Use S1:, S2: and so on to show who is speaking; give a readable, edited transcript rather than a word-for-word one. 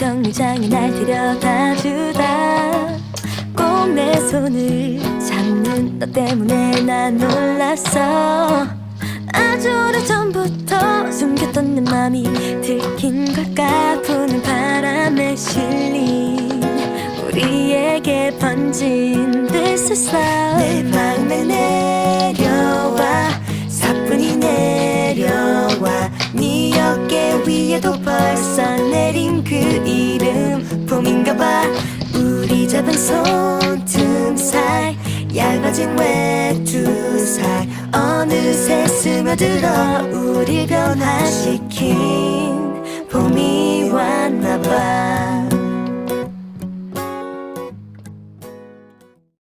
S1: 정류장에 날 데려다주다 꼭 내 손을 잡는 너 때문에 난 놀랐어. 아주 오래전부터 숨겼던 내 맘이 들킨 걸까. 부는 바람에 실린 우리에게 번진 This is love. 내 방에 내려와 사뿐히 내려와 네 어깨 위에도 벌써 내린 그 이름 봄인가봐. 우리 잡은 손틈 사이 얇아진 외투살 어느새 스며들어 우릴 변화시킨 봄이 왔나봐.